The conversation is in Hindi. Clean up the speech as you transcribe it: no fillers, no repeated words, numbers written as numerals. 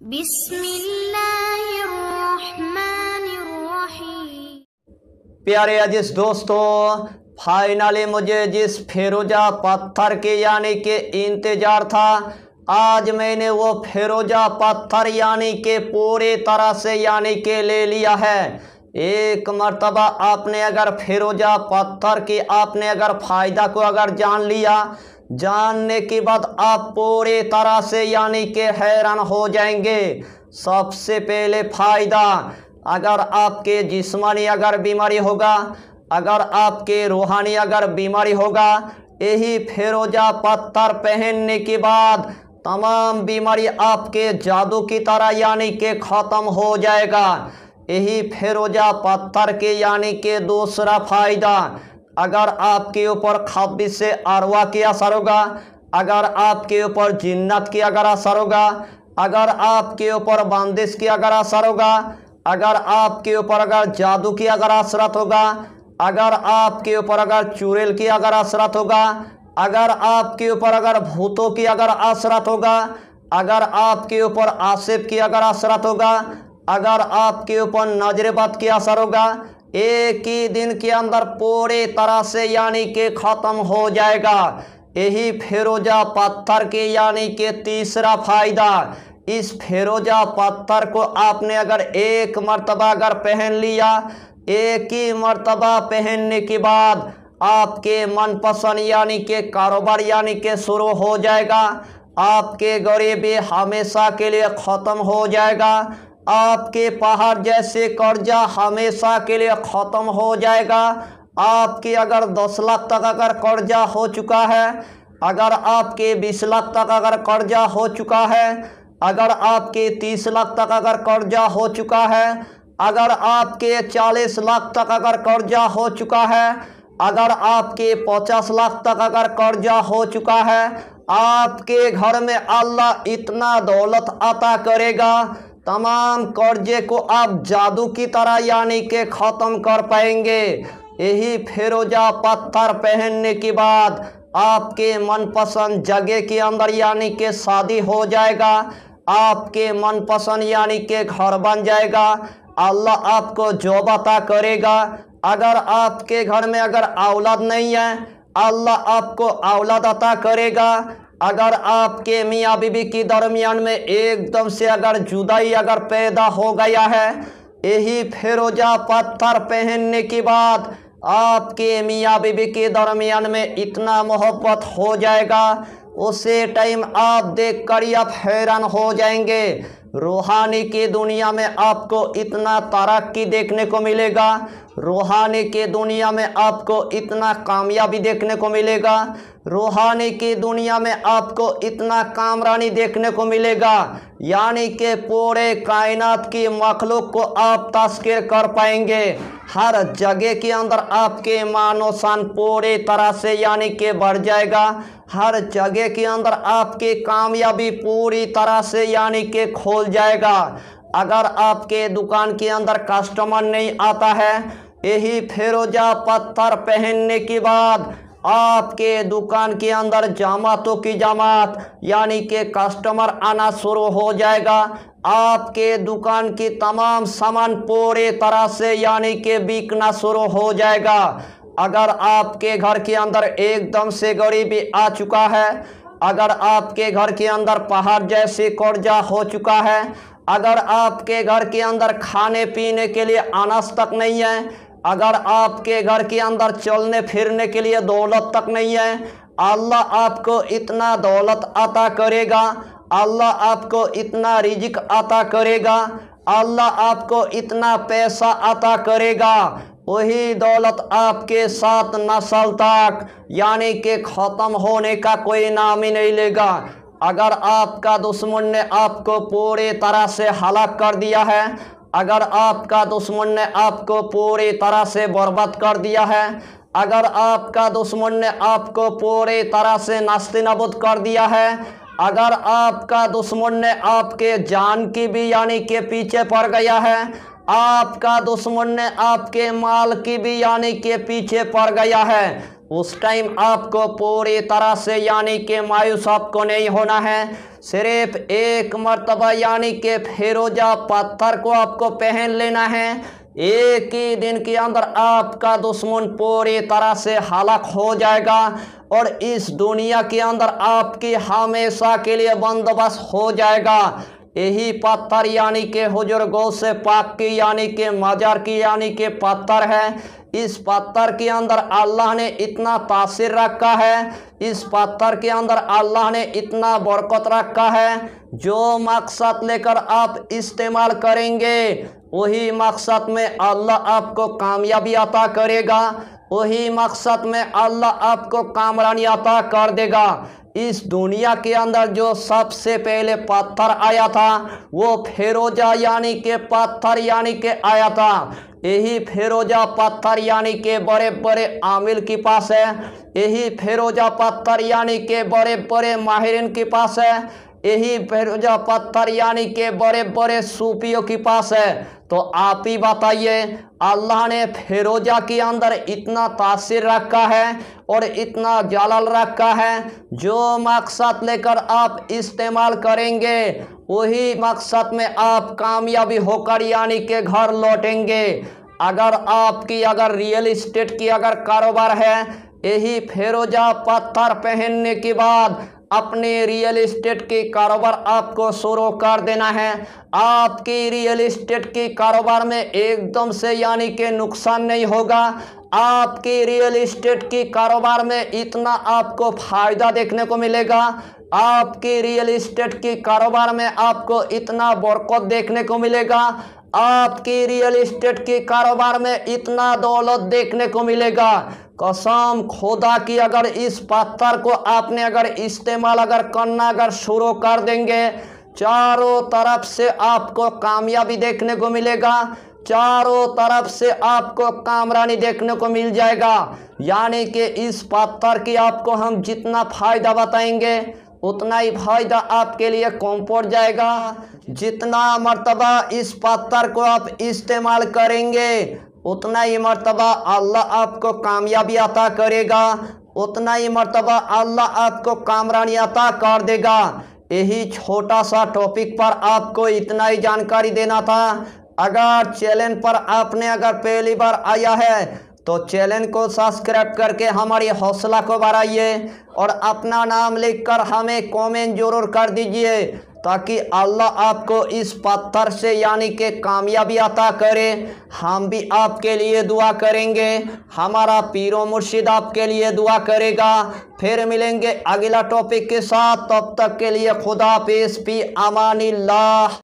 बिस्मिल्लाहिर्रहमानिर्रहीम। प्यारे अजीज दोस्तों, फाइनली मुझे जिस फिरोजा पत्थर के यानी के इंतजार था, आज मैंने वो फिरोजा पत्थर यानी के पूरी तरह से यानी के ले लिया है। एक मर्तबा आपने अगर फिरोजा पत्थर की आपने अगर फ़ायदा को अगर जान लिया, जानने के बाद आप पूरी तरह से यानी के हैरान हो जाएंगे। सबसे पहले फ़ायदा, अगर आपके जिस्मानी अगर बीमारी होगा, अगर आपके रूहानी अगर बीमारी होगा, यही फिरोजा पत्थर पहनने के बाद तमाम बीमारी आपके जादू की तरह यानी के ख़त्म हो जाएगा। यही फिरोजा पत्थर के यानी के दूसरा फ़ायदा, अगर आपके ऊपर खबीस से अरवा की असर होगा, अगर आपके ऊपर जिन्नत की अगर असर होगा, अगर आपके ऊपर बंदिश की अगर असर होगा, अगर आपके ऊपर अगर जादू की अगर असरत होगा, अगर आपके ऊपर अगर चुड़ैल की अगर असरत होगा, अगर आपके ऊपर अगर भूतों की अगर असरत होगा, अगर आपके ऊपर आसिफ की अगर असरत होगा, अगर आपके ऊपर नजरबद की असर होगा, एक ही दिन के अंदर पूरी तरह से यानी के ख़त्म हो जाएगा। यही फिरोजा पत्थर के यानी के तीसरा फ़ायदा, इस फिरोजा पत्थर को आपने अगर एक मर्तबा अगर पहन लिया, एक ही मर्तबा पहनने के बाद आपके मनपसंद यानी के कारोबार यानी के शुरू हो जाएगा। आपके गरीबी हमेशा के लिए ख़त्म हो जाएगा। आपके पहाड़ जैसे कर्जा हमेशा के लिए ख़त्म हो जाएगा। आपके अगर 10 लाख तक अगर कर्जा हो चुका है, अगर आपके 20 लाख तक अगर कर्जा हो चुका है, अगर आपके 30 लाख तक अगर कर्जा हो चुका है, अगर आपके 40 लाख तक अगर कर्जा हो चुका है, अगर आपके 50 लाख तक अगर कर्जा हो चुका है, आपके घर में अल्लाह इतना दौलत अता करेगा, तमाम कर्जे को आप जादू की तरह यानी के ख़त्म कर पाएंगे। यही फिरोजा पत्थर पहनने के बाद आपके मनपसंद जगह के अंदर यानी के शादी हो जाएगा। आपके मनपसंद यानी के घर बन जाएगा। अल्लाह आपको जॉब अता करेगा। अगर आपके घर में अगर औलाद नहीं है, अल्लाह आपको औलाद अता करेगा। अगर आपके मियाँ बीबी के दरमियान में एकदम से अगर जुदाई अगर पैदा हो गया है, यही फिरोजा पत्थर पहनने के बाद आपके मियाँ बीबी के दरमियान में इतना मोहब्बत हो जाएगा, उसे टाइम आप देख कर आप हैरान हो जाएंगे। रूहानी की दुनिया में आपको इतना तरक्की देखने को मिलेगा, रूहानी की दुनिया में आपको इतना कामयाबी देखने को मिलेगा, रूहानी की दुनिया में आपको इतना कामरानी देखने को मिलेगा, यानी कि पूरे कायनात की मखलूक को आप तस्कीर कर पाएंगे। हर जगह के अंदर आपके मानो शान पूरी तरह से यानी कि बढ़ जाएगा। हर जगह के अंदर आपकी कामयाबी पूरी तरह से यानी कि खोल जाएगा। अगर आपके दुकान के अंदर कस्टमर नहीं आता है, यही फिरोजा पत्थर पहनने के बाद आपके दुकान के अंदर जमातों की जमात यानी कि कस्टमर आना शुरू हो जाएगा। आपके दुकान की तमाम सामान पूरी तरह से यानी कि बिकना शुरू हो जाएगा। अगर आपके घर के अंदर एकदम से गरीबी आ चुका है, अगर आपके घर के अंदर पहाड़ जैसे कर्जा हो चुका है, अगर आपके घर के अंदर खाने पीने के लिए अनाज तक नहीं है, अगर आपके घर के अंदर चलने फिरने के लिए दौलत तक नहीं है, अल्लाह आपको इतना दौलत अता करेगा, अल्लाह आपको इतना रिज़्क अता करेगा, अल्लाह आपको इतना पैसा अता करेगा। वही दौलत आपके 7 नस्ल तक यानी कि ख़त्म होने का कोई नाम ही नहीं लेगा। अगर आपका दुश्मन ने आपको पूरी तरह से हलाक कर दिया है, अगर आपका दुश्मन ने आपको पूरी तरह से बर्बाद कर दिया है, अगर आपका दुश्मन ने आपको पूरी तरह से नास्ते नाबूद कर दिया है, अगर आपका दुश्मन ने आपके जान की भी यानी के पीछे पड़ गया है, आपका दुश्मन ने आपके माल की भी यानी के पीछे पड़ गया है, उस टाइम आपको पूरी तरह से यानी कि मायूस आपको नहीं होना है। सिर्फ एक मर्तबा यानी कि फिरोजा पत्थर को आपको पहन लेना है। एक ही दिन के अंदर आपका दुश्मन पूरी तरह से हलाक हो जाएगा और इस दुनिया के अंदर आपकी हमेशा के लिए बंदोबस्त हो जाएगा। यही पत्थर यानी कि हुजूर गौस पाक की यानी कि मजार की यानी कि पत्थर है। इस पत्थर के अंदर अल्लाह ने इतना तासीर रखा है, इस पत्थर के अंदर अल्लाह ने इतना बरकत रखा है। जो मकसद लेकर आप इस्तेमाल करेंगे वही मकसद में अल्लाह आपको कामयाबी अता करेगा, वही मकसद में अल्लाह आपको कामरानी अता कर देगा। इस दुनिया के अंदर जो सबसे पहले पत्थर आया था वो फिरोजा यानी के पत्थर यानी के आया था। यही फिरोजा पत्थर यानी के बड़े बड़े आमिल के पास है, यही फिरोजा पत्थर यानी के बड़े बड़े माहिरीन के पास है, यही फिरोजा पत्थर यानी के बड़े बड़े सूफियों के पास है। तो आप ही बताइए, अल्लाह ने फिरोजा के अंदर इतना तासीर रखा है और इतना जलाल रखा है, जो मकसद लेकर आप इस्तेमाल करेंगे वही मकसद में आप कामयाबी होकर यानी के घर लौटेंगे। अगर आपकी रियल इस्टेट की कारोबार है, यही फिरोजा पत्थर पहनने के बाद अपने रियल इस्टेट की कारोबार आपको शुरू कर देना है। आपकी रियल इस्टेट की कारोबार में एकदम से यानी कि नुकसान नहीं होगा। आपकी रियल इस्टेट की कारोबार में इतना आपको फायदा देखने को मिलेगा, आपकी रियल इस्टेट की कारोबार में आपको इतना बरकत देखने को मिलेगा, आपकी रियल इस्टेट की कारोबार में इतना दौलत देखने को मिलेगा। कसम खुदा की, अगर इस पत्थर को आपने इस्तेमाल करना शुरू कर देंगे, चारों तरफ से आपको कामयाबी देखने को मिलेगा, चारों तरफ से आपको कामरानी देखने को मिल जाएगा। यानी कि इस पत्थर की आपको हम जितना फायदा बताएंगे उतना ही फायदा आपके लिए कम पड़ जाएगा। जितना मर्तबा इस पत्थर को आप इस्तेमाल करेंगे उतना ही मर्तबा अल्लाह आपको कामयाबी अता करेगा, उतना ही मर्तबा अल्लाह आपको कामरानी अता कर देगा। यही छोटा सा टॉपिक पर आपको इतना ही जानकारी देना था। अगर चैनल पर आपने पहली बार आया है तो चैनल को सब्सक्राइब करके हमारी हौसला को बढ़ाइए और अपना नाम लिखकर हमें कमेंट जरूर कर दीजिए, ताकि अल्लाह आपको इस पत्थर से यानी कि कामयाबी अता करे। हम भी आपके लिए दुआ करेंगे, हमारा पीरो मुर्शिद आपके लिए दुआ करेगा। फिर मिलेंगे अगला टॉपिक के साथ, तब तक के लिए खुदा हाफिज़, फी अमानिल्लाह।